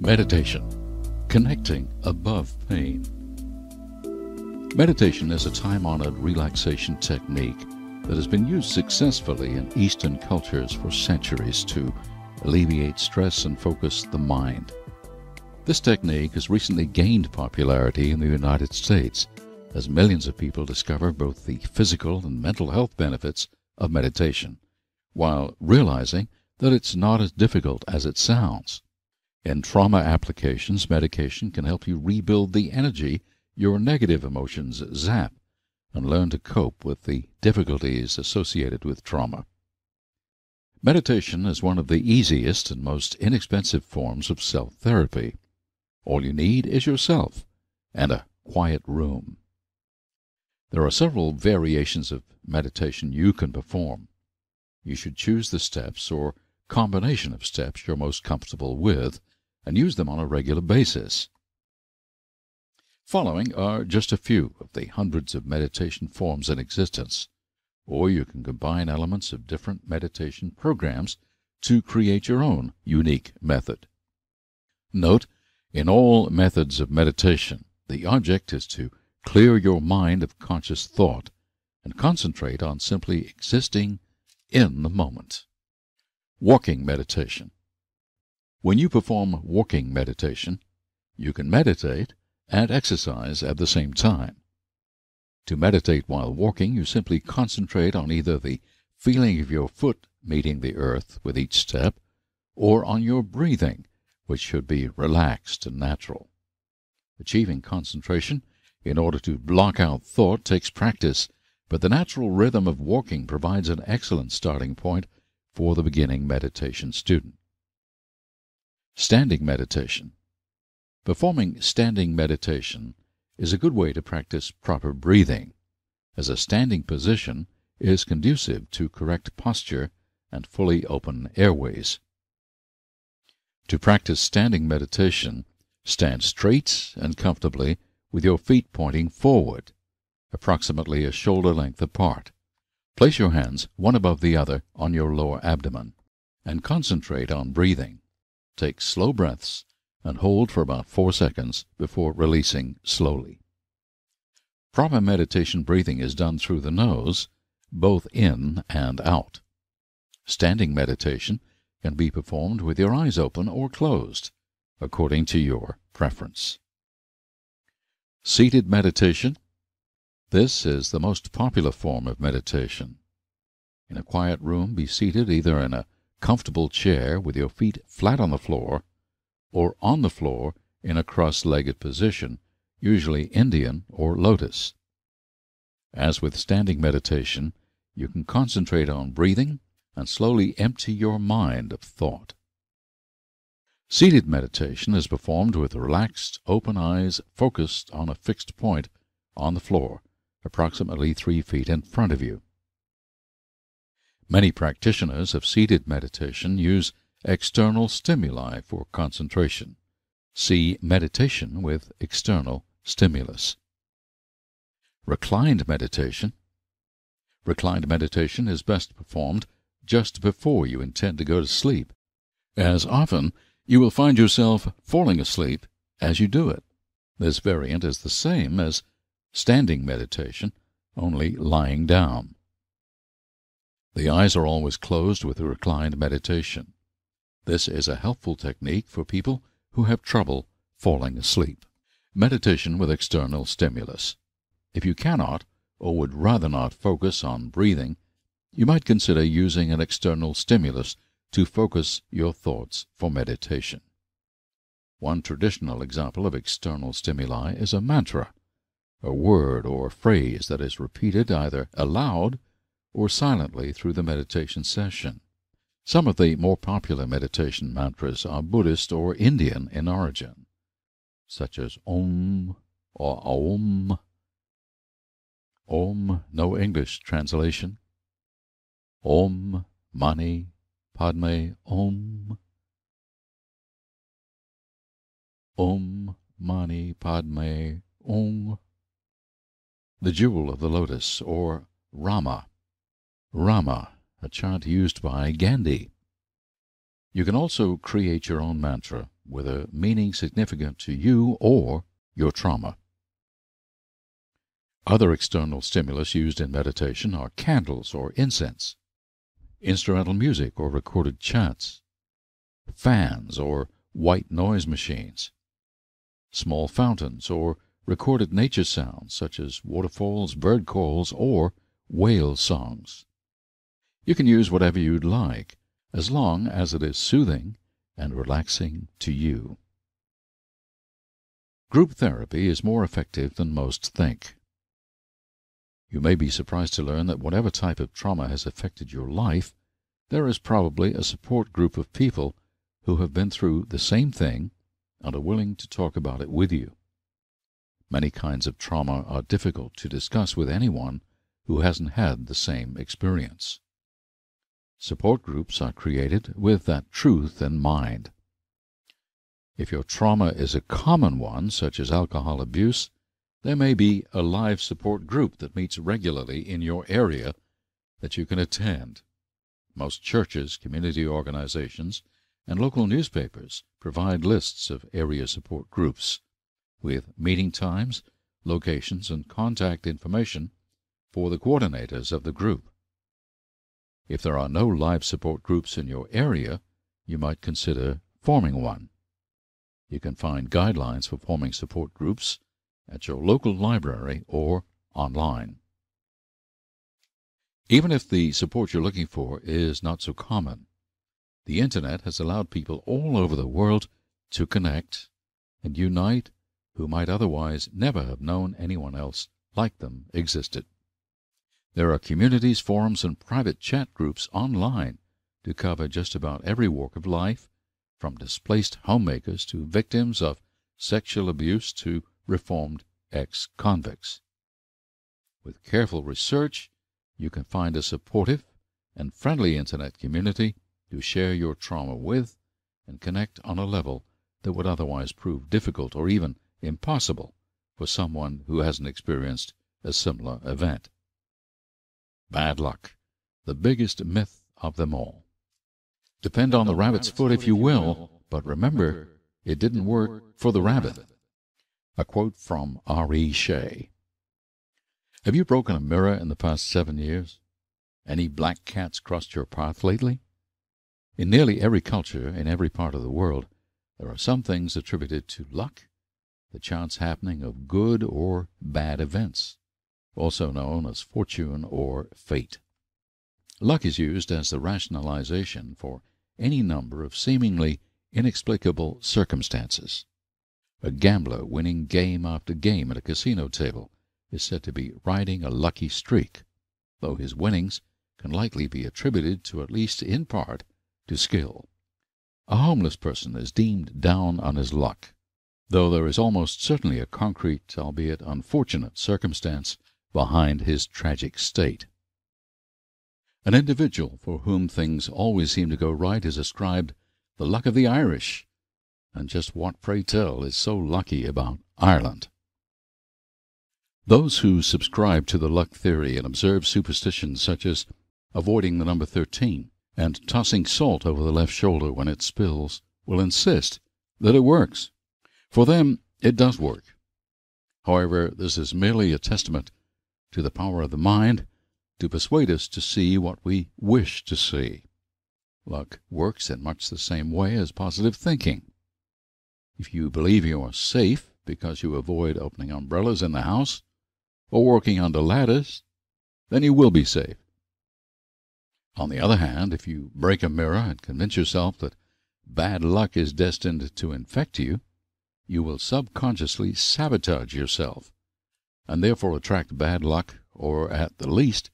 Meditation, connecting above pain. Meditation is a time-honored relaxation technique that has been used successfully in Eastern cultures for centuries to alleviate stress and focus the mind. This technique has recently gained popularity in the United States as millions of people discover both the physical and mental health benefits of meditation, while realizing that it's not as difficult as it sounds. In trauma applications, meditation can help you rebuild the energy your negative emotions zap and learn to cope with the difficulties associated with trauma. Meditation is one of the easiest and most inexpensive forms of self-therapy. All you need is yourself and a quiet room. There are several variations of meditation you can perform. You should choose the steps or combination of steps you're most comfortable with and use them on a regular basis. Following are just a few of the hundreds of meditation forms in existence, or you can combine elements of different meditation programs to create your own unique method. Note, in all methods of meditation, the object is to clear your mind of conscious thought and concentrate on simply existing in the moment. Walking meditation. When you perform walking meditation, you can meditate and exercise at the same time. To meditate while walking, you simply concentrate on either the feeling of your foot meeting the earth with each step, or on your breathing, which should be relaxed and natural. Achieving concentration in order to block out thought takes practice, but the natural rhythm of walking provides an excellent starting point for the beginning meditation student. Standing meditation. Performing standing meditation is a good way to practice proper breathing, as a standing position is conducive to correct posture and fully open airways. To practice standing meditation, stand straight and comfortably with your feet pointing forward, approximately a shoulder length apart. Place your hands one above the other on your lower abdomen and concentrate on breathing. Take slow breaths and hold for about 4 seconds before releasing slowly. Proper meditation breathing is done through the nose, both in and out. Standing meditation can be performed with your eyes open or closed, according to your preference. Seated meditation. This is the most popular form of meditation. In a quiet room, be seated either in a comfortable chair with your feet flat on the floor, or on the floor in a cross-legged position, usually Indian or lotus. As with standing meditation, you can concentrate on breathing and slowly empty your mind of thought. Seated meditation is performed with relaxed, open eyes focused on a fixed point on the floor, approximately 3 feet in front of you. Many practitioners of seated meditation use external stimuli for concentration. See meditation with external stimulus. Reclined meditation. Reclined meditation is best performed just before you intend to go to sleep, as often you will find yourself falling asleep as you do it. This variant is the same as standing meditation, only lying down. The eyes are always closed with reclined meditation. This is a helpful technique for people who have trouble falling asleep. Meditation with external stimulus. If you cannot or would rather not focus on breathing, you might consider using an external stimulus to focus your thoughts for meditation. One traditional example of external stimuli is a mantra, a word or phrase that is repeated either aloud or silently through the meditation session. Some of the more popular meditation mantras are Buddhist or Indian in origin, such as Om or Aum. Om, no English translation. Om Mani Padme Om. Om Mani Padme Om. The Jewel of the Lotus, or Rama. Rama, a chant used by Gandhi. You can also create your own mantra with a meaning significant to you or your trauma. Other external stimulus used in meditation are candles or incense, instrumental music or recorded chants, fans or white noise machines, small fountains or recorded nature sounds such as waterfalls, bird calls, or whale songs. You can use whatever you'd like, as long as it is soothing and relaxing to you. Group therapy is more effective than most think. You may be surprised to learn that whatever type of trauma has affected your life, there is probably a support group of people who have been through the same thing and are willing to talk about it with you. Many kinds of trauma are difficult to discuss with anyone who hasn't had the same experience. Support groups are created with that truth in mind. If your trauma is a common one, such as alcohol abuse, there may be a live support group that meets regularly in your area that you can attend. Most churches, community organizations, and local newspapers provide lists of area support groups with meeting times, locations, and contact information for the coordinators of the group. If there are no live support groups in your area, you might consider forming one. You can find guidelines for forming support groups at your local library or online. Even if the support you're looking for is not so common, the Internet has allowed people all over the world to connect and unite who might otherwise never have known anyone else like them existed. There are communities, forums, and private chat groups online to cover just about every walk of life, from displaced homemakers to victims of sexual abuse to reformed ex-convicts. With careful research, you can find a supportive and friendly Internet community to share your trauma with and connect on a level that would otherwise prove difficult or even impossible for someone who hasn't experienced a similar event. Bad luck, the biggest myth of them all. Depend on the rabbit's foot if you will, but remember, it didn't work for the rabbit. A quote from R.E. Shea. Have you broken a mirror in the past 7 years? Any black cats crossed your path lately? In nearly every culture, in every part of the world, there are some things attributed to luck, the chance happening of good or bad events, also known as fortune or fate. Luck is used as the rationalization for any number of seemingly inexplicable circumstances. A gambler winning game after game at a casino table is said to be riding a lucky streak, though his winnings can likely be attributed to, at least in part, to skill. A homeless person is deemed down on his luck, though there is almost certainly a concrete, albeit unfortunate, circumstance behind his tragic state. An individual for whom things always seem to go right is ascribed the luck of the Irish. And just what, pray tell, is so lucky about Ireland? Those who subscribe to the luck theory and observe superstitions such as avoiding the number 13 and tossing salt over the left shoulder when it spills will insist that it works. For them, it does work. However, this is merely a testament to the power of the mind to persuade us to see what we wish to see. Luck works in much the same way as positive thinking. If you believe you are safe because you avoid opening umbrellas in the house or working under ladders, then you will be safe. On the other hand, if you break a mirror and convince yourself that bad luck is destined to infect you, you will subconsciously sabotage yourself and therefore attract bad luck, or at the least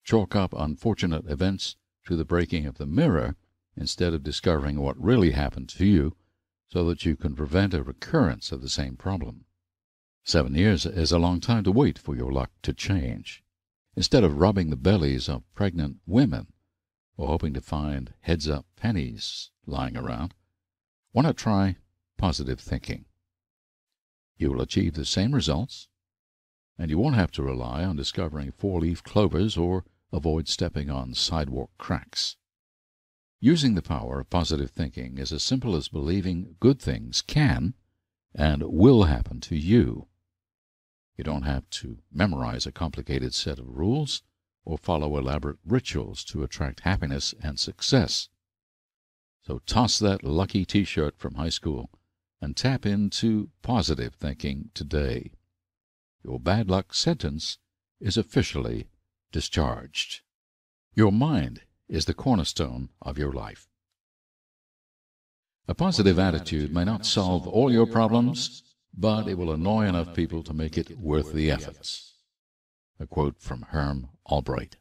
chalk up unfortunate events to the breaking of the mirror instead of discovering what really happened to you so that you can prevent a recurrence of the same problem. 7 years is a long time to wait for your luck to change. Instead of rubbing the bellies of pregnant women or hoping to find heads-up pennies lying around, why not try positive thinking? You will achieve the same results, and you won't have to rely on discovering four-leaf clovers or avoid stepping on sidewalk cracks. Using the power of positive thinking is as simple as believing good things can and will happen to you. You don't have to memorize a complicated set of rules or follow elaborate rituals to attract happiness and success. So toss that lucky T-shirt from high school and tap into positive thinking today. Your bad luck sentence is officially discharged. Your mind is the cornerstone of your life. A positive attitude may not solve all your problems, but it will annoy enough people to make it worth the efforts. A quote from Herm Albright.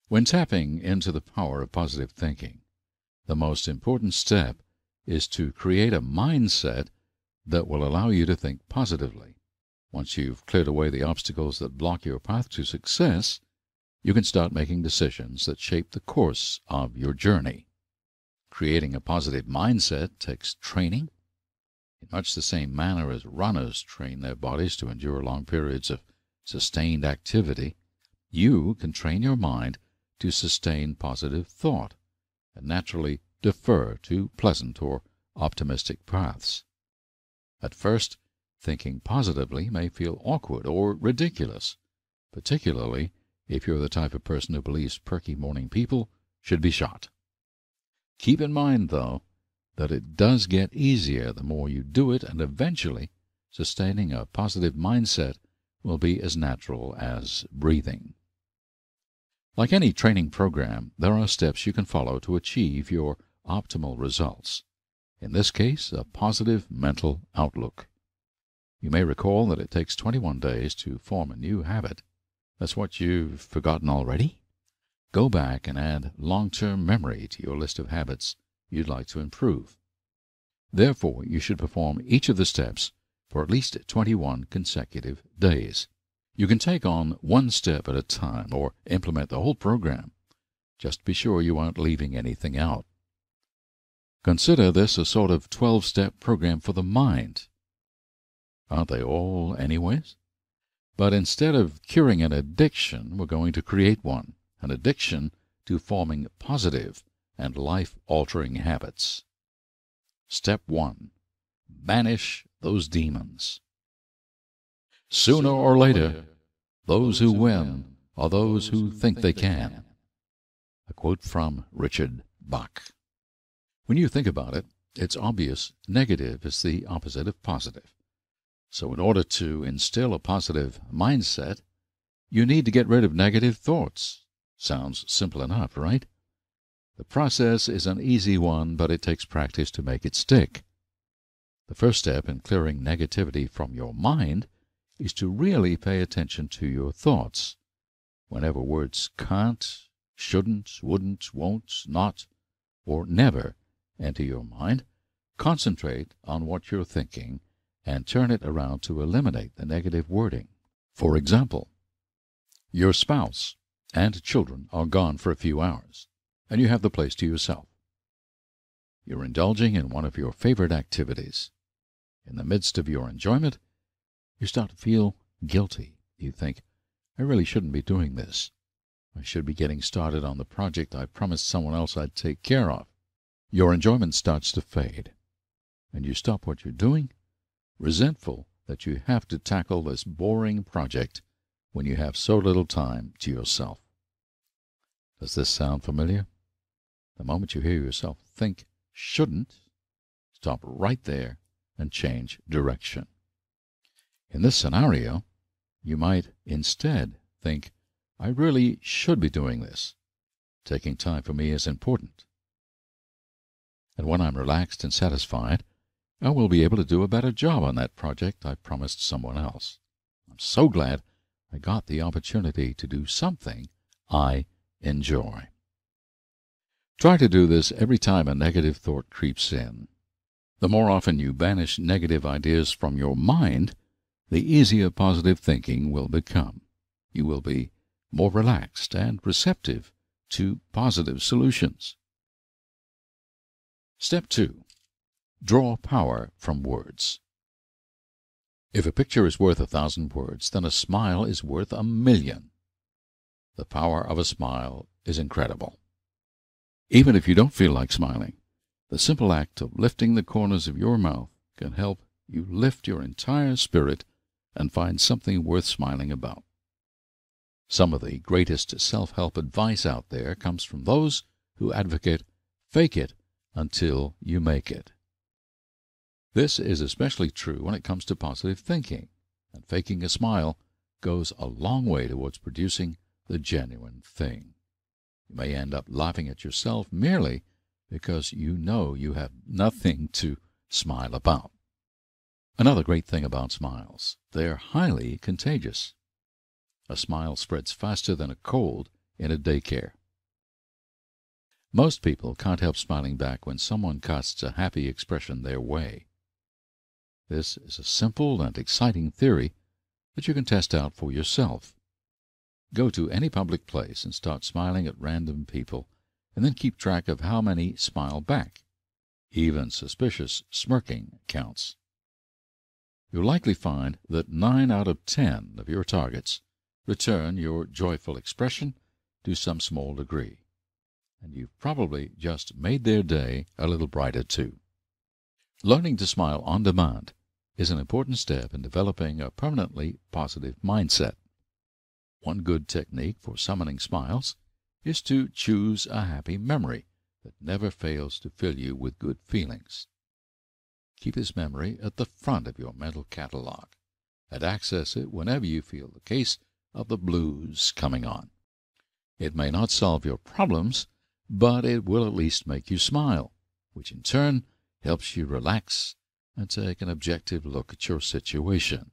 When tapping into the power of positive thinking, the most important step is to create a mindset that will allow you to think positively. Once you've cleared away the obstacles that block your path to success, you can start making decisions that shape the course of your journey. Creating a positive mindset takes training. In much the same manner as runners train their bodies to endure long periods of sustained activity, you can train your mind to sustain positive thought and naturally defer to pleasant or optimistic paths. At first, thinking positively may feel awkward or ridiculous, particularly if you're the type of person who believes perky morning people should be shot. Keep in mind, though, that it does get easier the more you do it, and eventually sustaining a positive mindset will be as natural as breathing. Like any training program, there are steps you can follow to achieve your optimal results. In this case, a positive mental outlook. You may recall that it takes 21 days to form a new habit. That's what you've forgotten already? Go back and add long-term memory to your list of habits you'd like to improve. Therefore, you should perform each of the steps for at least 21 consecutive days. You can take on one step at a time or implement the whole program. Just be sure you aren't leaving anything out. Consider this a sort of 12-step program for the mind. Aren't they all anyways? But instead of curing an addiction, we're going to create one, an addiction to forming positive and life-altering habits. Step 1. Banish those demons. Sooner or later, those who win are those who think they can. A quote from Richard Bach. When you think about it, it's obvious negative is the opposite of positive. So in order to instill a positive mindset, you need to get rid of negative thoughts. Sounds simple enough, right? The process is an easy one, but it takes practice to make it stick. The first step in clearing negativity from your mind is to really pay attention to your thoughts. Whenever words can't, shouldn't, wouldn't, won't, not, or never enter your mind, concentrate on what you're thinking and turn it around to eliminate the negative wording. For example, your spouse and children are gone for a few hours, and you have the place to yourself. You're indulging in one of your favorite activities. In the midst of your enjoyment, you start to feel guilty. You think, I really shouldn't be doing this. I should be getting started on the project I promised someone else I'd take care of. Your enjoyment starts to fade, and you stop what you're doing, resentful that you have to tackle this boring project when you have so little time to yourself. Does this sound familiar? The moment you hear yourself think shouldn't, stop right there and change direction. In this scenario, you might instead think, I really should be doing this. Taking time for me is important. And when I'm relaxed and satisfied, I will be able to do a better job on that project I promised someone else. I'm so glad I got the opportunity to do something I enjoy. Try to do this every time a negative thought creeps in. The more often you banish negative ideas from your mind, the easier positive thinking will become. You will be more relaxed and receptive to positive solutions. Step 2. Draw power from words. If a picture is worth 1,000 words, then a smile is worth 1,000,000. The power of a smile is incredible. Even if you don't feel like smiling, the simple act of lifting the corners of your mouth can help you lift your entire spirit and find something worth smiling about. Some of the greatest self-help advice out there comes from those who advocate fake it until you make it. This is especially true when it comes to positive thinking, and faking a smile goes a long way towards producing the genuine thing. You may end up laughing at yourself merely because you know you have nothing to smile about. Another great thing about smiles, they're highly contagious. A smile spreads faster than a cold in a daycare. Most people can't help smiling back when someone casts a happy expression their way. This is a simple and exciting theory that you can test out for yourself. Go to any public place and start smiling at random people, and then keep track of how many smile back. Even suspicious smirking counts. You'll likely find that 9 out of 10 of your targets return your joyful expression to some small degree, and you've probably just made their day a little brighter too. Learning to smile on demand is an important step in developing a permanently positive mindset. One good technique for summoning smiles is to choose a happy memory that never fails to fill you with good feelings. Keep this memory at the front of your mental catalog and access it whenever you feel the case of the blues coming on. It may not solve your problems, but it will at least make you smile, which in turn helps you relax and take an objective look at your situation.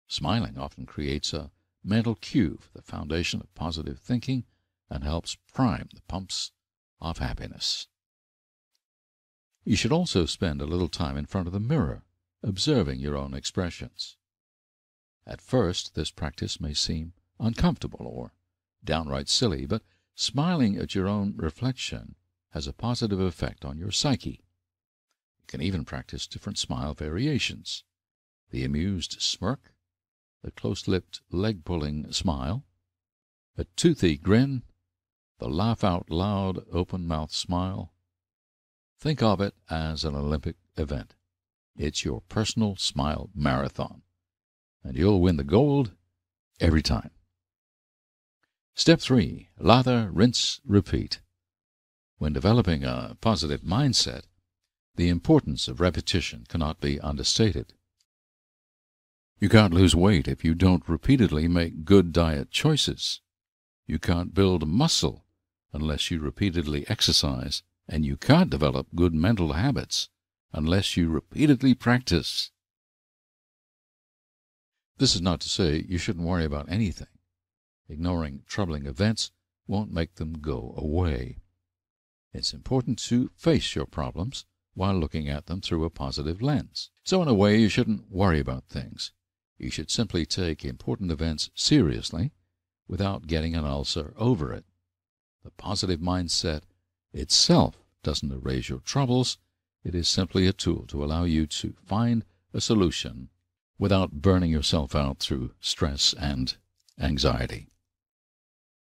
Smiling often creates a mental cue for the foundation of positive thinking and helps prime the pumps of happiness. You should also spend a little time in front of the mirror, observing your own expressions. At first, this practice may seem uncomfortable or downright silly, but smiling at your own reflection has a positive effect on your psyche. You can even practice different smile variations: the amused smirk, the close-lipped, leg-pulling smile, a toothy grin, the laugh-out-loud, open-mouthed smile. Think of it as an Olympic event. It's your personal smile marathon, and you'll win the gold every time. Step 3. Lather, rinse, repeat. When developing a positive mindset, the importance of repetition cannot be understated. You can't lose weight if you don't repeatedly make good diet choices. You can't build muscle unless you repeatedly exercise, and you can't develop good mental habits unless you repeatedly practice. This is not to say you shouldn't worry about anything. Ignoring troubling events won't make them go away. It's important to face your problems while looking at them through a positive lens. So in a way, you shouldn't worry about things. You should simply take important events seriously without getting an ulcer over it. The positive mindset itself doesn't erase your troubles. It is simply a tool to allow you to find a solution without burning yourself out through stress and anxiety.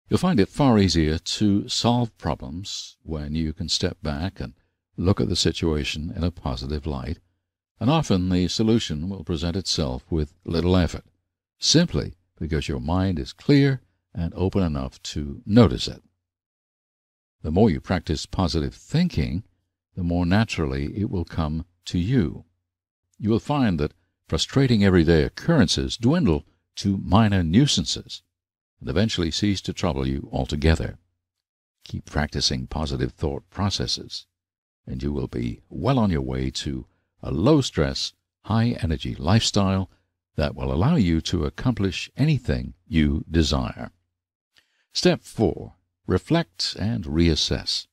You'll find it far easier to solve problems when you can step back and look at the situation in a positive light, and often the solution will present itself with little effort, simply because your mind is clear and open enough to notice it. The more you practice positive thinking, the more naturally it will come to you. You will find that frustrating everyday occurrences dwindle to minor nuisances and eventually cease to trouble you altogether. Keep practicing positive thought processes, and you will be well on your way to a low-stress, high-energy lifestyle that will allow you to accomplish anything you desire. Step 4. Reflect and reassess.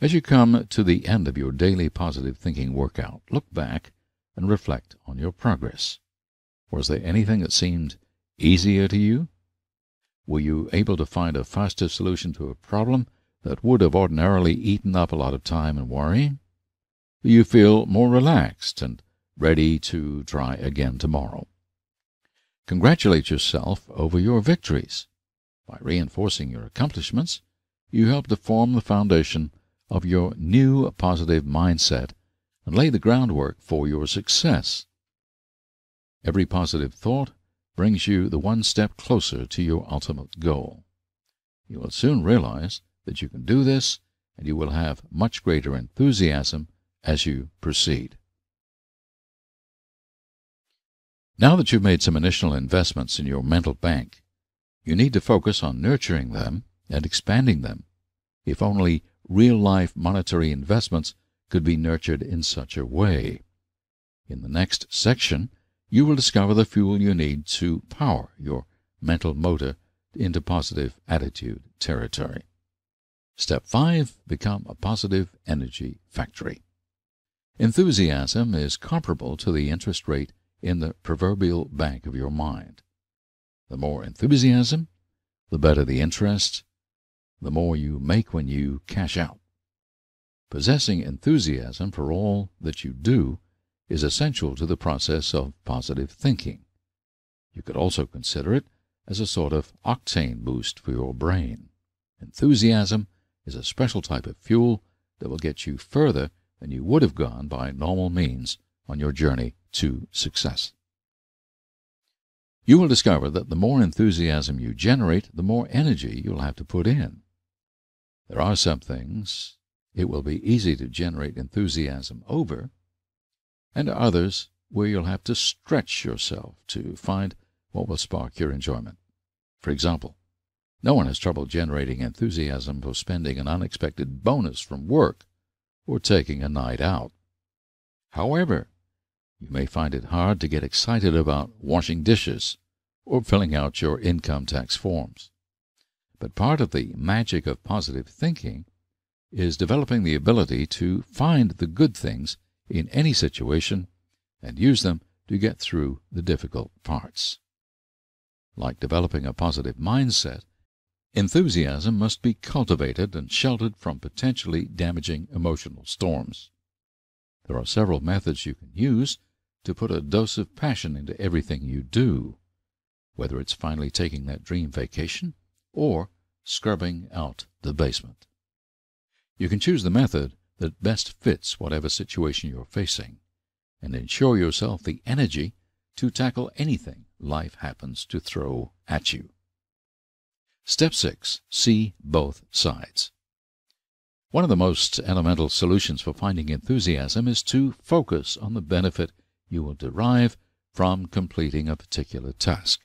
As you come to the end of your daily positive thinking workout, look back and reflect on your progress. Was there anything that seemed easier to you? Were you able to find a faster solution to a problem that would have ordinarily eaten up a lot of time and worrying? Do you feel more relaxed and ready to try again tomorrow? Congratulate yourself over your victories. By reinforcing your accomplishments, you help to form the foundation of your new positive mindset and lay the groundwork for your success. Every positive thought brings you the one step closer to your ultimate goal. You will soon realize that you can do this, and you will have much greater enthusiasm as you proceed. Now that you've made some initial investments in your mental bank, you need to focus on nurturing them and expanding them, if only real-life monetary investments could be nurtured in such a way. In the next section, you will discover the fuel you need to power your mental motor into positive attitude territory. Step 5. Become a positive energy factory. Enthusiasm is comparable to the interest rate in the proverbial bank of your mind. The more enthusiasm, the better the interest, the more you make when you cash out. Possessing enthusiasm for all that you do is essential to the process of positive thinking. You could also consider it as a sort of octane boost for your brain. Enthusiasm is a special type of fuel that will get you further than you would have gone by normal means on your journey to success. You will discover that the more enthusiasm you generate, the more energy you'll have to put in. There are some things it will be easy to generate enthusiasm over, and others where you'll have to stretch yourself to find what will spark your enjoyment. For example, no one has trouble generating enthusiasm for spending an unexpected bonus from work or taking a night out. However, you may find it hard to get excited about washing dishes or filling out your income tax forms. But part of the magic of positive thinking is developing the ability to find the good things in any situation and use them to get through the difficult parts. Like developing a positive mindset, enthusiasm must be cultivated and sheltered from potentially damaging emotional storms. There are several methods you can use to put a dose of passion into everything you do, whether it's finally taking that dream vacation or scrubbing out the basement. You can choose the method that best fits whatever situation you're facing, and ensure yourself the energy to tackle anything life happens to throw at you. Step 6. See both sides. One of the most elemental solutions for finding enthusiasm is to focus on the benefit you will derive from completing a particular task.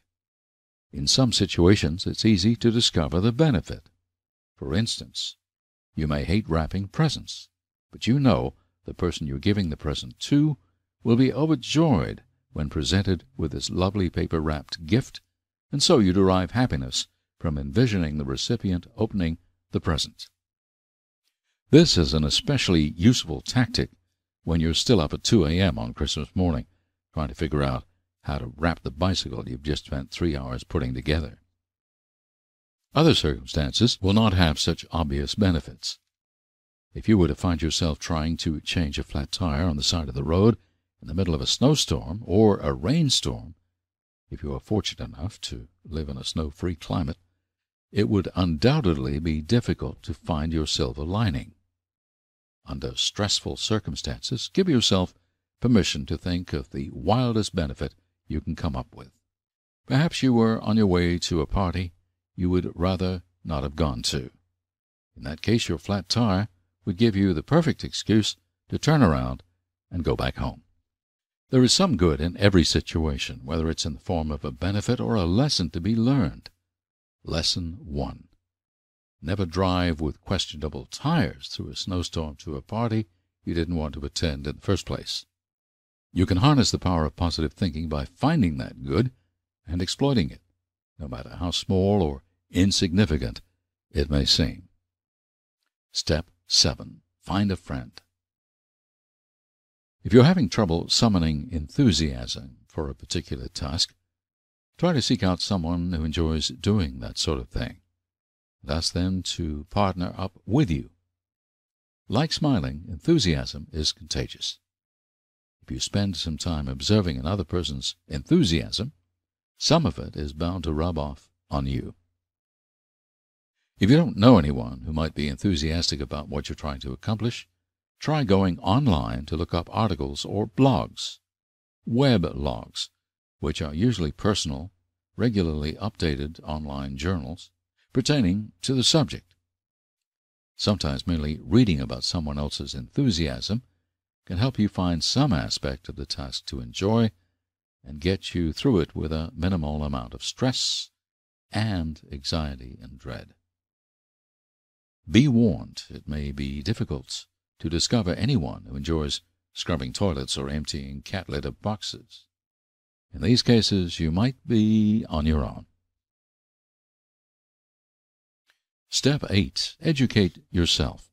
In some situations, it's easy to discover the benefit. For instance, you may hate wrapping presents, but you know the person you're giving the present to will be overjoyed when presented with this lovely paper-wrapped gift, and so you derive happiness from envisioning the recipient opening the present. This is an especially useful tactic when you're still up at 2 a.m. on Christmas morning, trying to figure out how to wrap the bicycle you've just spent 3 hours putting together. Other circumstances will not have such obvious benefits. If you were to find yourself trying to change a flat tire on the side of the road in the middle of a snowstorm or a rainstorm, if you are fortunate enough to live in a snow-free climate, it would undoubtedly be difficult to find your silver lining. Under stressful circumstances, give yourself permission to think of the wildest benefit you can come up with. Perhaps you were on your way to a party you would rather not have gone to. In that case, your flat tire would give you the perfect excuse to turn around and go back home. There is some good in every situation, whether it's in the form of a benefit or a lesson to be learned. Lesson 1. Never drive with questionable tires through a snowstorm to a party you didn't want to attend in the first place. You can harness the power of positive thinking by finding that good and exploiting it, no matter how small or insignificant it may seem. Step 7. Find a friend. If you're having trouble summoning enthusiasm for a particular task, try to seek out someone who enjoys doing that sort of thing, and ask them to partner up with you. Like smiling, enthusiasm is contagious. If you spend some time observing another person's enthusiasm, some of it is bound to rub off on you. If you don't know anyone who might be enthusiastic about what you're trying to accomplish, try going online to look up articles or blogs, web logs, which are usually personal, regularly updated online journals pertaining to the subject. Sometimes merely reading about someone else's enthusiasm can help you find some aspect of the task to enjoy and get you through it with a minimal amount of stress and anxiety and dread. Be warned, it may be difficult to discover anyone who enjoys scrubbing toilets or emptying cat litter boxes. In these cases, you might be on your own. Step 8. Educate yourself.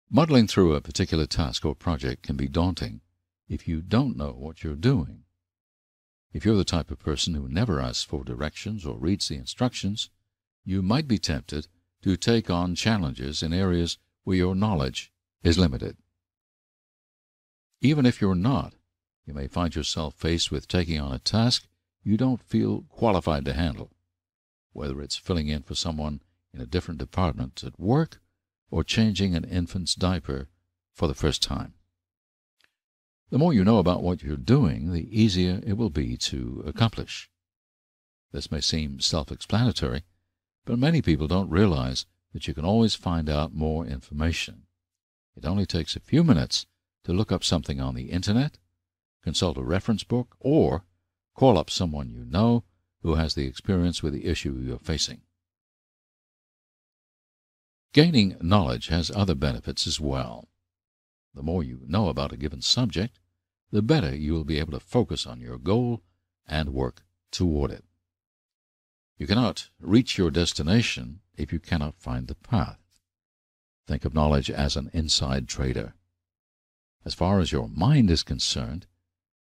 Muddling through a particular task or project can be daunting if you don't know what you're doing. If you're the type of person who never asks for directions or reads the instructions, you might be tempted to take on challenges in areas where your knowledge is limited. Even if you're not, you may find yourself faced with taking on a task you don't feel qualified to handle, whether it's filling in for someone in a different department at work or changing an infant's diaper for the first time. The more you know about what you're doing, the easier it will be to accomplish. This may seem self-explanatory, but many people don't realize that you can always find out more information. It only takes a few minutes to look up something on the internet, consult a reference book, or call up someone you know who has the experience with the issue you're facing. Gaining knowledge has other benefits as well. The more you know about a given subject, the better you will be able to focus on your goal and work toward it. You cannot reach your destination if you cannot find the path. Think of knowledge as an inside trader. As far as your mind is concerned,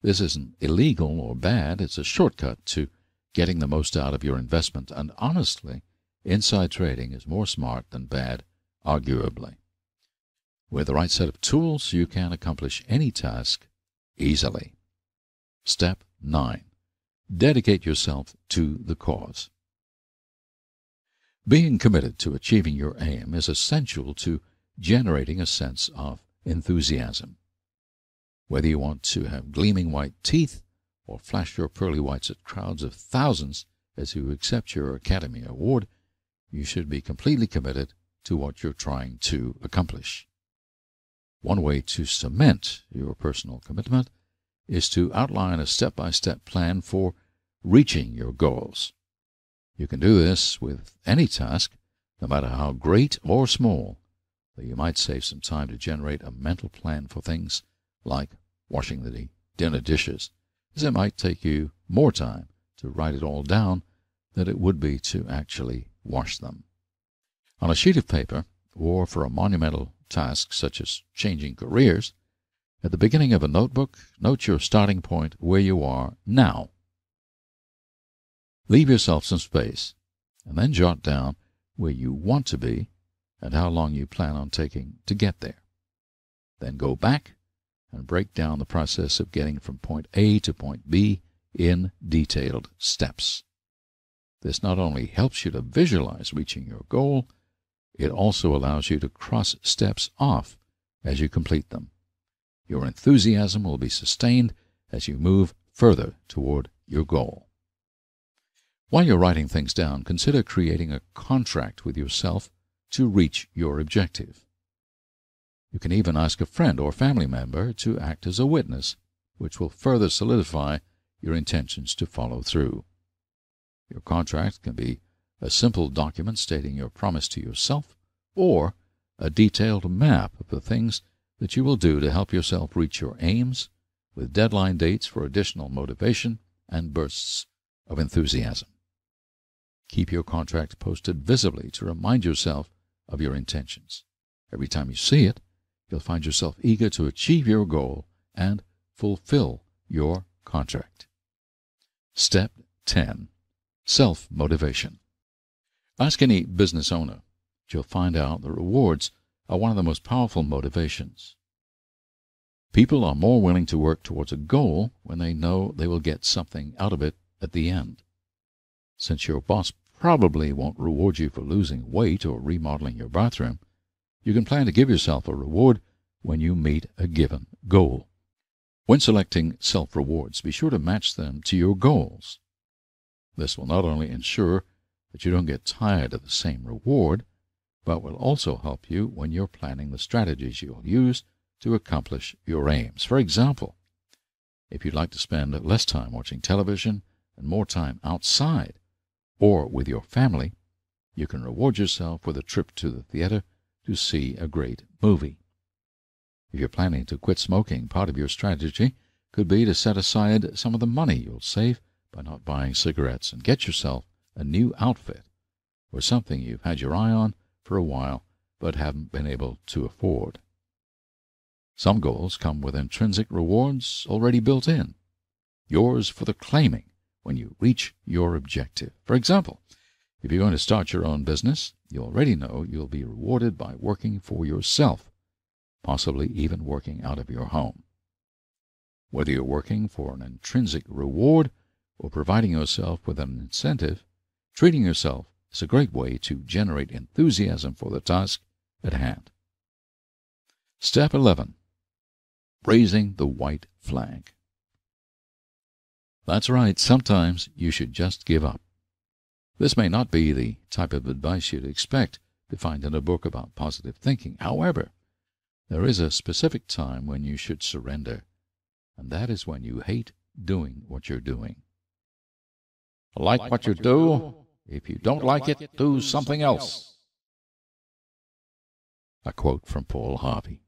this isn't illegal or bad. It's a shortcut to getting the most out of your investment, and honestly, inside trading is more smart than bad, arguably. With the right set of tools, you can accomplish any task easily. Step 9. Dedicate yourself to the cause. Being committed to achieving your aim is essential to generating a sense of enthusiasm. Whether you want to have gleaming white teeth or flash your pearly whites at crowds of thousands as you accept your Academy Award, you should be completely committed to what you're trying to accomplish. One way to cement your personal commitment is to outline a step-by-step plan for reaching your goals. You can do this with any task, no matter how great or small, though you might save some time to generate a mental plan for things like washing the dinner dishes, as it might take you more time to write it all down than it would be to actually wash them. On a sheet of paper, or for a monumental task such as changing careers, at the beginning of a notebook, note your starting point where you are now. Leave yourself some space, and then jot down where you want to be and how long you plan on taking to get there. Then go back and break down the process of getting from point A to point B in detailed steps. This not only helps you to visualize reaching your goal, it also allows you to cross steps off as you complete them. Your enthusiasm will be sustained as you move further toward your goal. While you're writing things down, consider creating a contract with yourself to reach your objective. You can even ask a friend or family member to act as a witness, which will further solidify your intentions to follow through. Your contract can be a simple document stating your promise to yourself, or a detailed map of the things that you will do to help yourself reach your aims, with deadline dates for additional motivation and bursts of enthusiasm. Keep your contract posted visibly to remind yourself of your intentions. Every time you see it, you'll find yourself eager to achieve your goal and fulfill your contract. Step 10. Self-motivation. Ask any business owner. You'll find out the rewards are one of the most powerful motivations. People are more willing to work towards a goal when they know they will get something out of it at the end. Since your boss probably won't reward you for losing weight or remodeling your bathroom. You can plan to give yourself a reward when you meet a given goal. When selecting self-rewards, be sure to match them to your goals. This will not only ensure that you don't get tired of the same reward, but will also help you when you're planning the strategies you'll use to accomplish your aims. For example, if you'd like to spend less time watching television and more time outside or with your family, you can reward yourself with a trip to the theater to see a great movie. If you're planning to quit smoking, part of your strategy could be to set aside some of the money you'll save by not buying cigarettes and get yourself a new outfit or something you've had your eye on for a while but haven't been able to afford. Some goals come with intrinsic rewards already built in, yours for the claiming when you reach your objective. For example, if you're going to start your own business, you already know you'll be rewarded by working for yourself, possibly even working out of your home. Whether you're working for an intrinsic reward or providing yourself with an incentive, treating yourself is a great way to generate enthusiasm for the task at hand. Step 11. Raising the white flag. That's right, sometimes you should just give up. This may not be the type of advice you'd expect to find in a book about positive thinking. However, there is a specific time when you should surrender, and that is when you hate doing what you're doing. Like what you do? If you don't like it, do something else. A quote from Paul Harvey.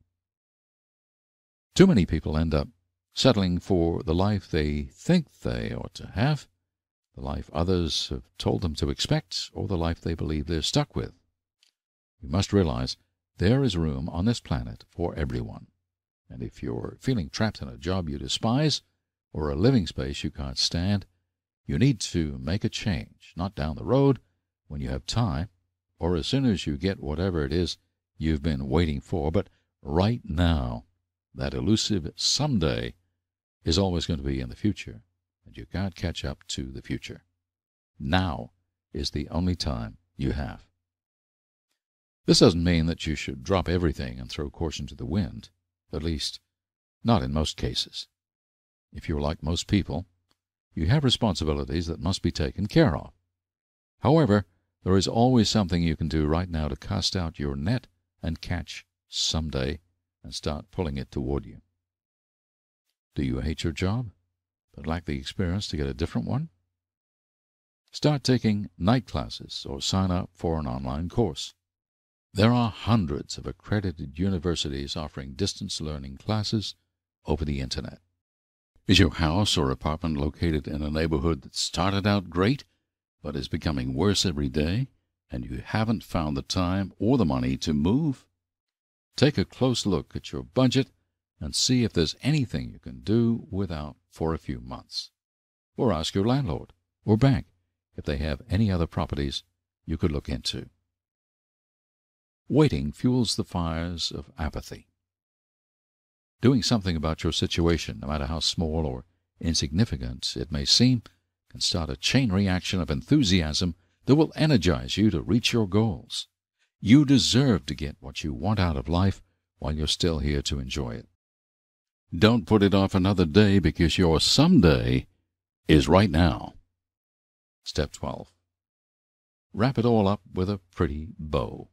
Too many people end up settling for the life they think they ought to have, the life others have told them to expect, or the life they believe they're stuck with. You must realize there is room on this planet for everyone. And if you're feeling trapped in a job you despise or a living space you can't stand, you need to make a change, not down the road when you have time or as soon as you get whatever it is you've been waiting for, but right now. That elusive someday is always going to be in the future, and you can't catch up to the future. Now is the only time you have. This doesn't mean that you should drop everything and throw caution to the wind, at least not in most cases. If you're like most people, you have responsibilities that must be taken care of. However, there is always something you can do right now to cast out your net and catch someday and start pulling it toward you. Do you hate your job, but lack the experience to get a different one? Start taking night classes or sign up for an online course. There are hundreds of accredited universities offering distance learning classes over the Internet. Is your house or apartment located in a neighborhood that started out great, but is becoming worse every day, and you haven't found the time or the money to move? Take a close look at your budget and see if there's anything you can do without for a few months. Or ask your landlord or bank if they have any other properties you could look into. Waiting fuels the fires of apathy. Doing something about your situation, no matter how small or insignificant it may seem, can start a chain reaction of enthusiasm that will energize you to reach your goals. You deserve to get what you want out of life while you're still here to enjoy it. Don't put it off another day because your someday is right now. Step 12. Wrap it all up with a pretty bow.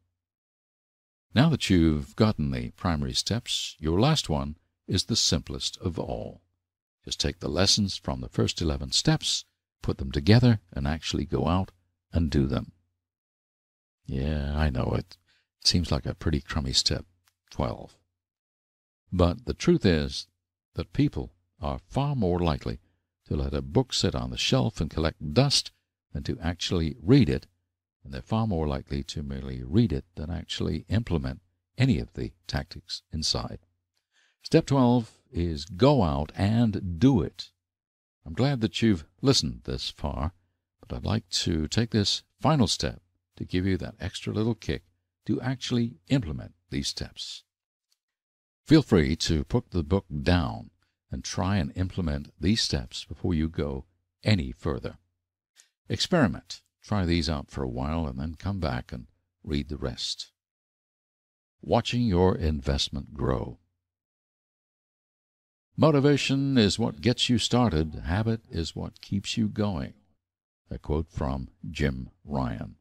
Now that you've gotten the primary steps, your last one is the simplest of all. Just take the lessons from the first 11 steps, put them together, and actually go out and do them. Yeah, I know it. It seems like a pretty crummy step 12. But the truth is that people are far more likely to let a book sit on the shelf and collect dust than to actually read it, and they're far more likely to merely read it than actually implement any of the tactics inside. Step 12 is go out and do it. I'm glad that you've listened this far, but I'd like to take this final step to give you that extra little kick to actually implement these steps. Feel free to put the book down and try and implement these steps before you go any further. Experiment. Try these out for a while and then come back and read the rest. Watching your investment grow. Motivation is what gets you started. Habit is what keeps you going. A quote from Jim Ryan.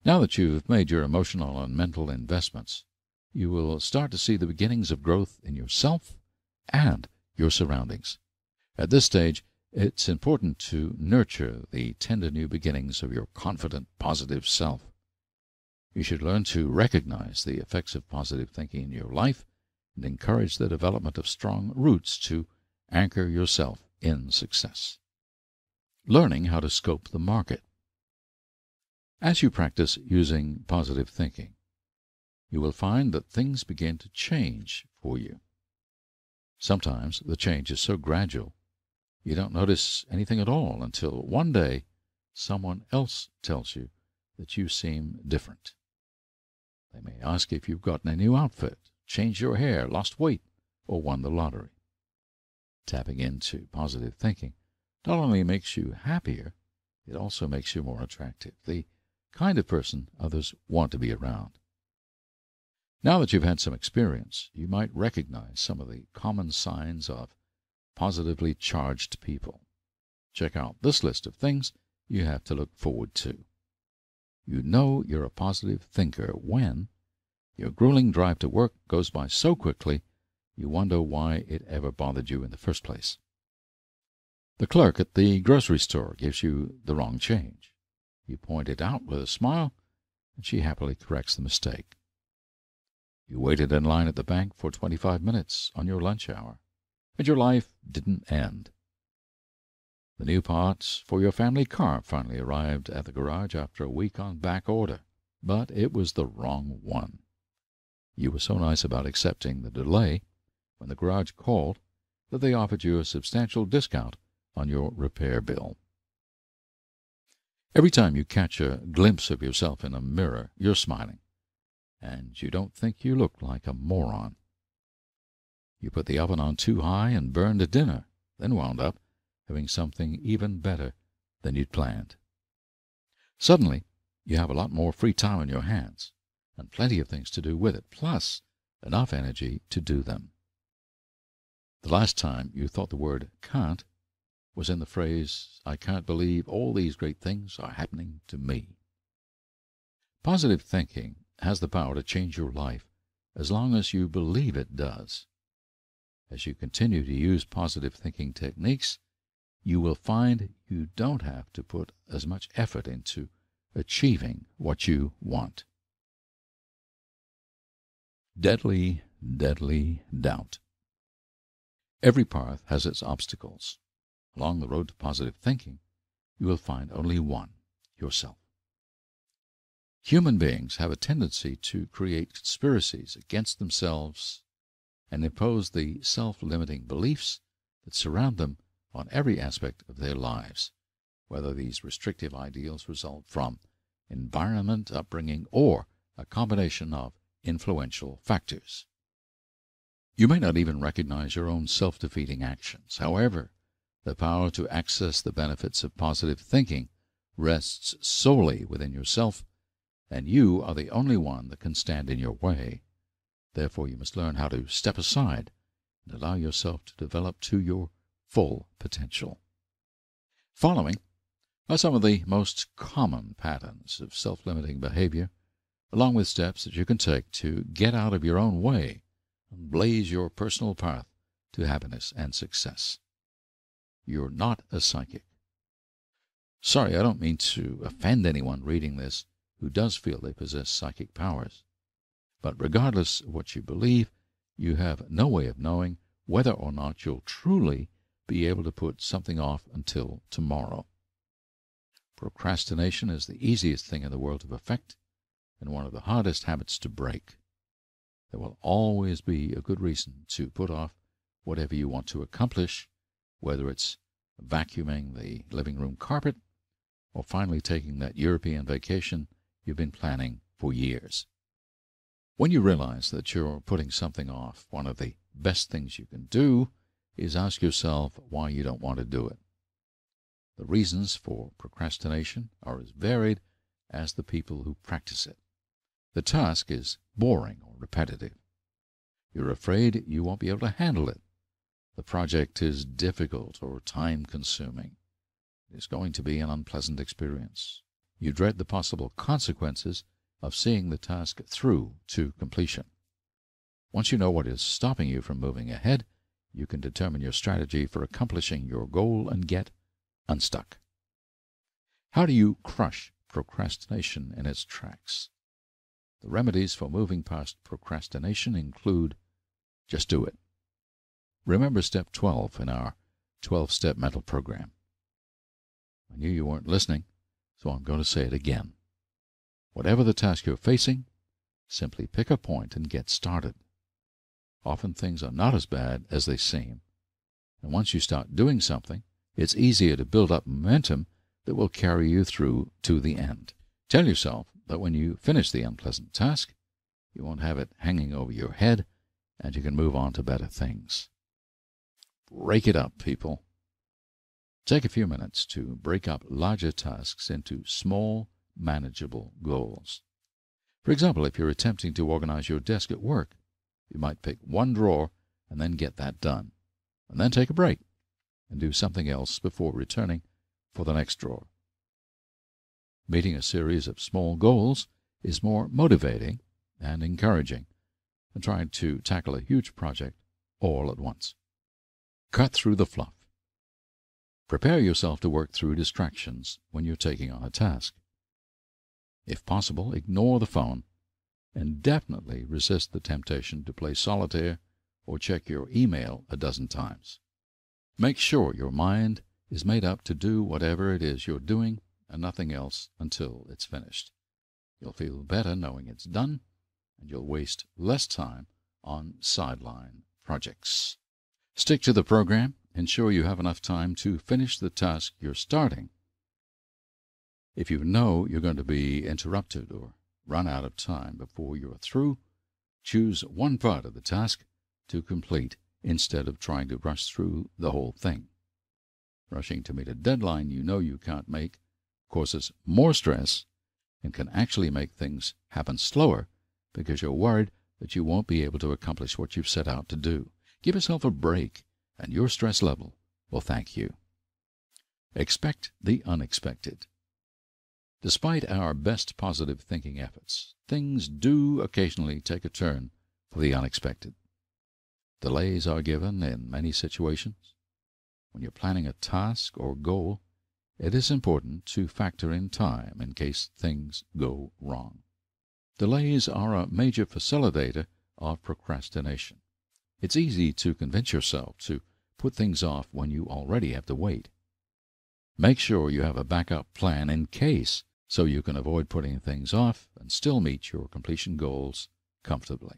Now that you've made your emotional and mental investments, you will start to see the beginnings of growth in yourself and your surroundings. At this stage, it's important to nurture the tender new beginnings of your confident, positive self. You should learn to recognize the effects of positive thinking in your life and encourage the development of strong roots to anchor yourself in success. Learning how to scope the market. As you practice using positive thinking, you will find that things begin to change for you. Sometimes the change is so gradual you don't notice anything at all until one day someone else tells you that you seem different. They may ask if you've gotten a new outfit, changed your hair, lost weight, or won the lottery. Tapping into positive thinking not only makes you happier, it also makes you more attractive, the kind of person others want to be around. Now that you've had some experience, you might recognize some of the common signs of positively charged people. Check out this list of things you have to look forward to. You know you're a positive thinker when your grueling drive to work goes by so quickly you wonder why it ever bothered you in the first place. The clerk at the grocery store gives you the wrong change. You point it out with a smile, and she happily corrects the mistake. You waited in line at the bank for 25 minutes on your lunch hour, and your life didn't end. The new parts for your family car finally arrived at the garage after a week on back order, but it was the wrong one. You were so nice about accepting the delay when the garage called that they offered you a substantial discount on your repair bill. Every time you catch a glimpse of yourself in a mirror, you're smiling, and you don't think you look like a moron. You put the oven on too high and burned a dinner, then wound up having something even better than you'd planned. Suddenly, you have a lot more free time on your hands, and plenty of things to do with it, plus enough energy to do them. The last time you thought the word can't was in the phrase, "I can't believe all these great things are happening to me." Positive thinking has the power to change your life as long as you believe it does. As you continue to use positive thinking techniques, you will find you don't have to put as much effort into achieving what you want. Deadly, deadly doubt. Every path has its obstacles. Along the road to positive thinking, you will find only one, yourself. Human beings have a tendency to create conspiracies against themselves and impose the self-limiting beliefs that surround them on every aspect of their lives, whether these restrictive ideals result from environment, upbringing, or a combination of influential factors. You may not even recognize your own self-defeating actions. However, the power to access the benefits of positive thinking rests solely within yourself, and you are the only one that can stand in your way. Therefore, you must learn how to step aside and allow yourself to develop to your full potential. Following are some of the most common patterns of self-limiting behavior, along with steps that you can take to get out of your own way and blaze your personal path to happiness and success. You're not a psychic. Sorry, I don't mean to offend anyone reading this who does feel they possess psychic powers. But regardless of what you believe, you have no way of knowing whether or not you'll truly be able to put something off until tomorrow. Procrastination is the easiest thing in the world to perfect and one of the hardest habits to break. There will always be a good reason to put off whatever you want to accomplish, whether it's vacuuming the living room carpet or finally taking that European vacation you've been planning for years. When you realize that you're putting something off, one of the best things you can do is ask yourself why you don't want to do it. The reasons for procrastination are as varied as the people who practice it. The task is boring or repetitive. You're afraid you won't be able to handle it. The project is difficult or time-consuming. It is going to be an unpleasant experience. You dread the possible consequences of seeing the task through to completion. Once you know what is stopping you from moving ahead, you can determine your strategy for accomplishing your goal and get unstuck. How do you crush procrastination in its tracks? The remedies for moving past procrastination include just do it. Remember step 12 in our 12-step mental program. I knew you weren't listening, so I'm going to say it again. Whatever the task you're facing, simply pick a point and get started. Often things are not as bad as they seem, and once you start doing something, it's easier to build up momentum that will carry you through to the end. Tell yourself that when you finish the unpleasant task, you won't have it hanging over your head, and you can move on to better things. Break it up, people. Take a few minutes to break up larger tasks into small, manageable goals. For example, if you're attempting to organize your desk at work, you might pick one drawer and then get that done, and then take a break and do something else before returning for the next drawer. Meeting a series of small goals is more motivating and encouraging than trying to tackle a huge project all at once. Cut through the fluff. Prepare yourself to work through distractions when you're taking on a task. If possible, ignore the phone and definitely resist the temptation to play solitaire or check your email a dozen times. Make sure your mind is made up to do whatever it is you're doing and nothing else until it's finished. You'll feel better knowing it's done, and you'll waste less time on sideline projects. Stick to the program. Ensure you have enough time to finish the task you're starting. If you know you're going to be interrupted or run out of time before you're through, choose one part of the task to complete instead of trying to rush through the whole thing. Rushing to meet a deadline you know you can't make causes more stress and can actually make things happen slower because you're worried that you won't be able to accomplish what you've set out to do. Give yourself a break, and your stress level will thank you. Expect the unexpected. Despite our best positive thinking efforts, things do occasionally take a turn for the unexpected. Delays are given in many situations. When you're planning a task or goal, it is important to factor in time in case things go wrong. Delays are a major facilitator of procrastination. It's easy to convince yourself to put things off when you already have to wait. Make sure you have a backup plan in case, so you can avoid putting things off and still meet your completion goals comfortably.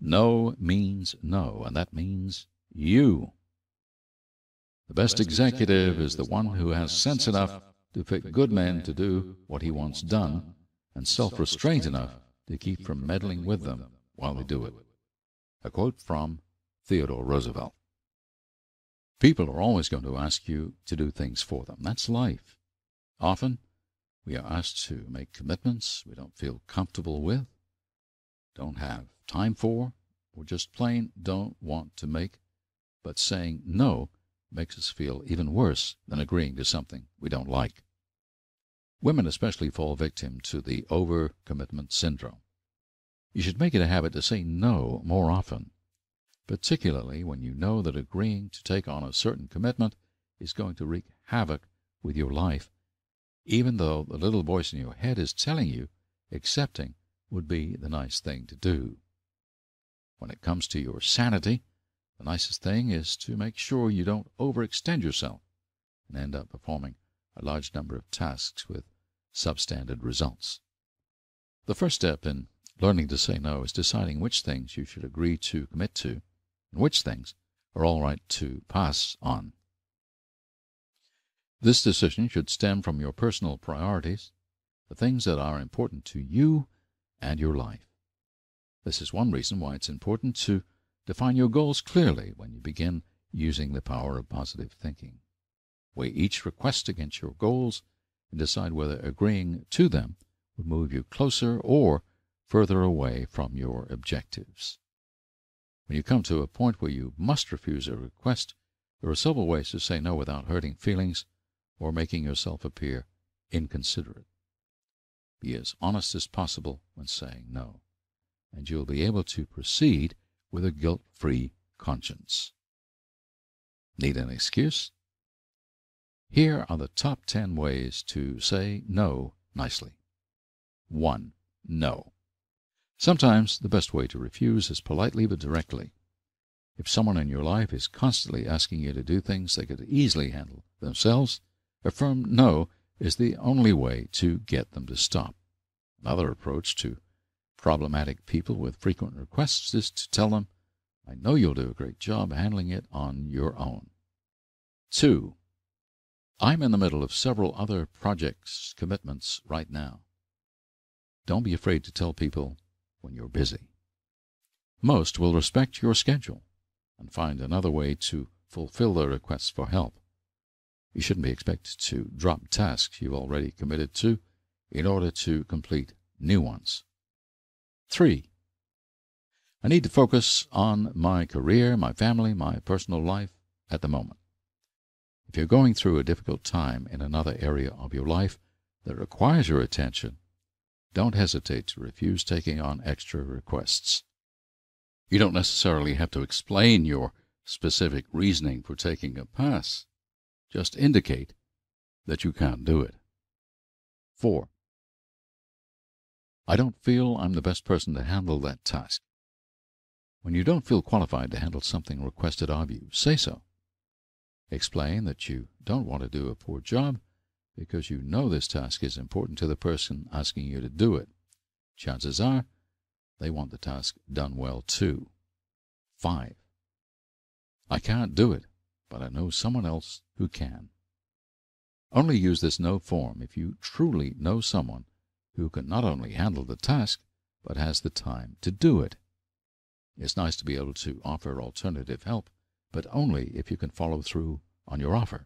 No means no, and that means you. The best executive is the one who has sense enough to pick good men to do what he wants done, and self-restraint enough to keep from meddling with them while they do it. A quote from Theodore Roosevelt. People are always going to ask you to do things for them. That's life. Often, we are asked to make commitments we don't feel comfortable with, don't have time for, or just plain don't want to make, but saying no makes us feel even worse than agreeing to something we don't like. Women especially fall victim to the overcommitment syndrome. You should make it a habit to say no more often, particularly when you know that agreeing to take on a certain commitment is going to wreak havoc with your life, even though the little voice in your head is telling you accepting would be the nice thing to do. When it comes to your sanity, the nicest thing is to make sure you don't overextend yourself and end up performing a large number of tasks with substandard results. The first step in learning to say no is deciding which things you should agree to commit to and which things are all right to pass on. This decision should stem from your personal priorities, the things that are important to you and your life. This is one reason why it's important to define your goals clearly when you begin using the power of positive thinking. Weigh each request against your goals and decide whether agreeing to them would move you closer or further away from your objectives. When you come to a point where you must refuse a request, there are several ways to say no without hurting feelings or making yourself appear inconsiderate. Be as honest as possible when saying no, and you'll be able to proceed with a guilt-free conscience. Need an excuse? Here are the top 10 ways to say no nicely. 1. No. Sometimes the best way to refuse is politely but directly. If someone in your life is constantly asking you to do things they could easily handle themselves, a firm no is the only way to get them to stop. Another approach to problematic people with frequent requests is to tell them, I know you'll do a great job handling it on your own. 2. I'm in the middle of several other projects, commitments right now. Don't be afraid to tell people when you're busy. Most will respect your schedule and find another way to fulfill their requests for help. You shouldn't be expected to drop tasks you've already committed to in order to complete new ones. 3. I need to focus on my career, my family, my personal life at the moment. If you're going through a difficult time in another area of your life that requires your attention, don't hesitate to refuse taking on extra requests. You don't necessarily have to explain your specific reasoning for taking a pass. Just indicate that you can't do it. 4. I don't feel I'm the best person to handle that task. When you don't feel qualified to handle something requested of you, say so. Explain that you don't want to do a poor job because you know this task is important to the person asking you to do it. Chances are they want the task done well too. 5. I can't do it, but I know someone else who can. Only use this no form if you truly know someone who can not only handle the task, but has the time to do it. It's nice to be able to offer alternative help, but only if you can follow through on your offer.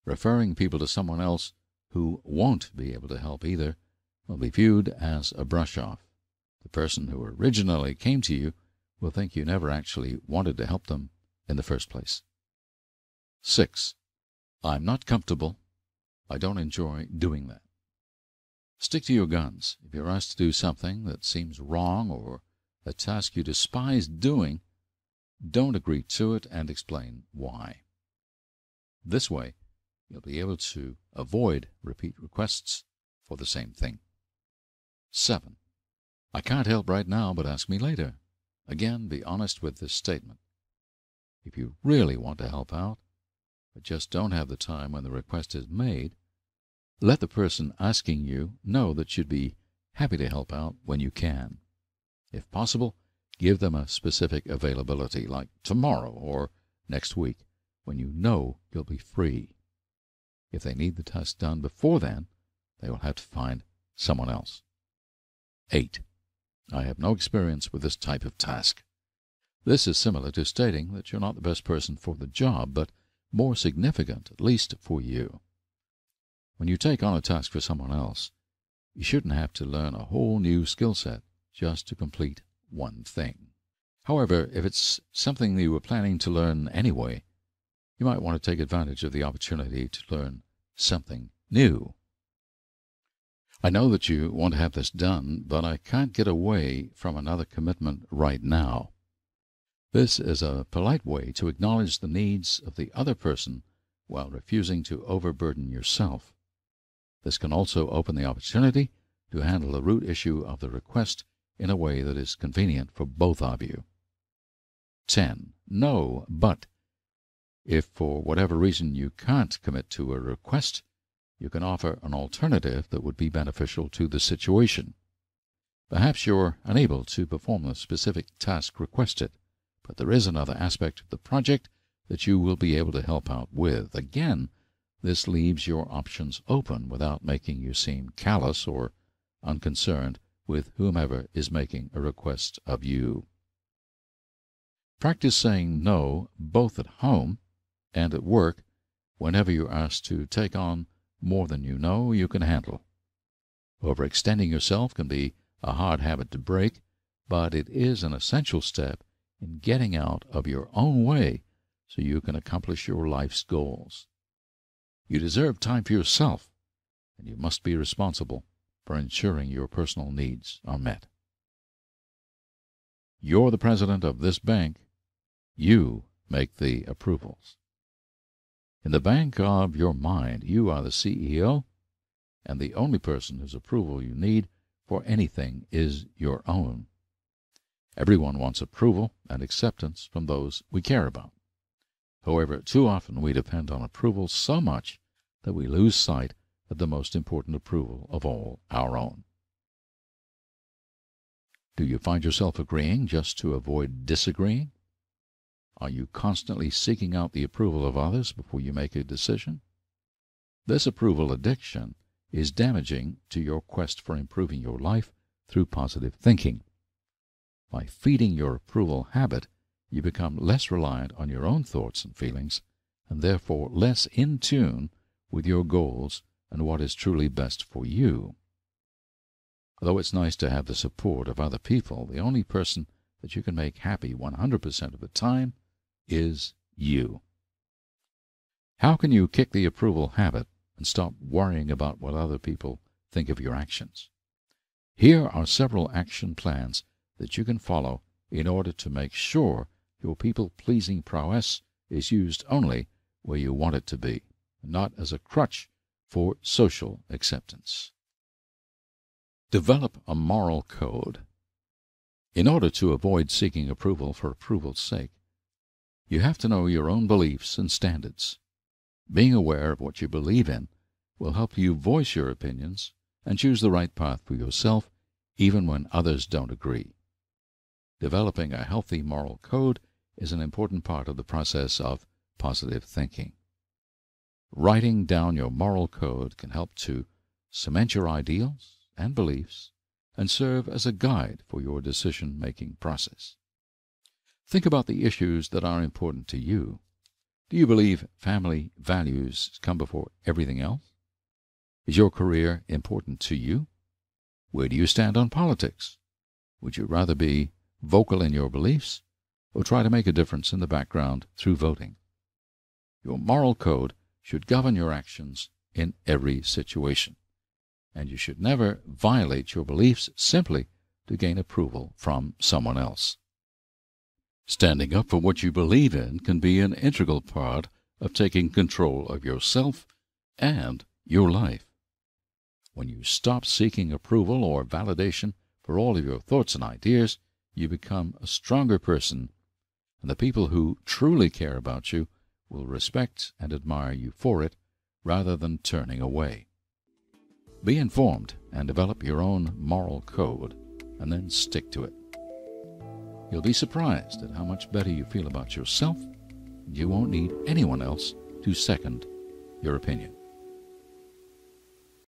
Referring people to someone else who won't be able to help either will be viewed as a brush-off. The person who originally came to you will think you never actually wanted to help them in the first place. 6. I'm not comfortable. I don't enjoy doing that. Stick to your guns. If you're asked to do something that seems wrong or a task you despise doing, don't agree to it and explain why. This way, you'll be able to avoid repeat requests for the same thing. 7. I can't help right now, but ask me later. Again, be honest with this statement. If you really want to help out, but just don't have the time when the request is made, let the person asking you know that you'd be happy to help out when you can. If possible, give them a specific availability, like tomorrow or next week, when you know you'll be free. If they need the task done before then, they will have to find someone else. 8. I have no experience with this type of task. This is similar to stating that you're not the best person for the job, but more significant, at least for you. When you take on a task for someone else, you shouldn't have to learn a whole new skill set just to complete one thing. However, if it's something you were planning to learn anyway, you might want to take advantage of the opportunity to learn something new. I know that you want to have this done, but I can't get away from another commitment right now. This is a polite way to acknowledge the needs of the other person while refusing to overburden yourself. This can also open the opportunity to handle the root issue of the request in a way that is convenient for both of you. 10. No, but if for whatever reason you can't commit to a request, you can offer an alternative that would be beneficial to the situation. Perhaps you're unable to perform the specific task requested, but there is another aspect of the project that you will be able to help out with. Again, this leaves your options open without making you seem callous or unconcerned with whomever is making a request of you. Practice saying no both at home and at work whenever you're asked to take on more than you know you can handle. Overextending yourself can be a hard habit to break, but it is an essential step in getting out of your own way so you can accomplish your life's goals. You deserve time for yourself, and you must be responsible for ensuring your personal needs are met. You're the president of this bank. You make the approvals. In the bank of your mind, you are the CEO, and the only person whose approval you need for anything is your own. Everyone wants approval and acceptance from those we care about. However, too often we depend on approval so much that we lose sight of the most important approval of all, our own. Do you find yourself agreeing just to avoid disagreeing? Are you constantly seeking out the approval of others before you make a decision? This approval addiction is damaging to your quest for improving your life through positive thinking. By feeding your approval habit, you become less reliant on your own thoughts and feelings, and therefore less in tune with your goals and what is truly best for you. Although it's nice to have the support of other people, the only person that you can make happy 100% of the time is you. How can you kick the approval habit and stop worrying about what other people think of your actions? Here are several action plans that you can follow in order to make sure your people-pleasing prowess is used only where you want it to be, not as a crutch for social acceptance. Develop a moral code. In order to avoid seeking approval for approval's sake, you have to know your own beliefs and standards. Being aware of what you believe in will help you voice your opinions and choose the right path for yourself, even when others don't agree. Developing a healthy moral code is an important part of the process of positive thinking. Writing down your moral code can help to cement your ideals and beliefs and serve as a guide for your decision-making process. Think about the issues that are important to you. Do you believe family values come before everything else? Is your career important to you? Where do you stand on politics? Would you rather be vocal in your beliefs or try to make a difference in the background through voting? Your moral code should govern your actions in every situation, and you should never violate your beliefs simply to gain approval from someone else. Standing up for what you believe in can be an integral part of taking control of yourself and your life. When you stop seeking approval or validation for all of your thoughts and ideas, you become a stronger person, and the people who truly care about you will respect and admire you for it rather than turning away. Be informed and develop your own moral code, and then stick to it. You'll be surprised at how much better you feel about yourself, and you won't need anyone else to second your opinion.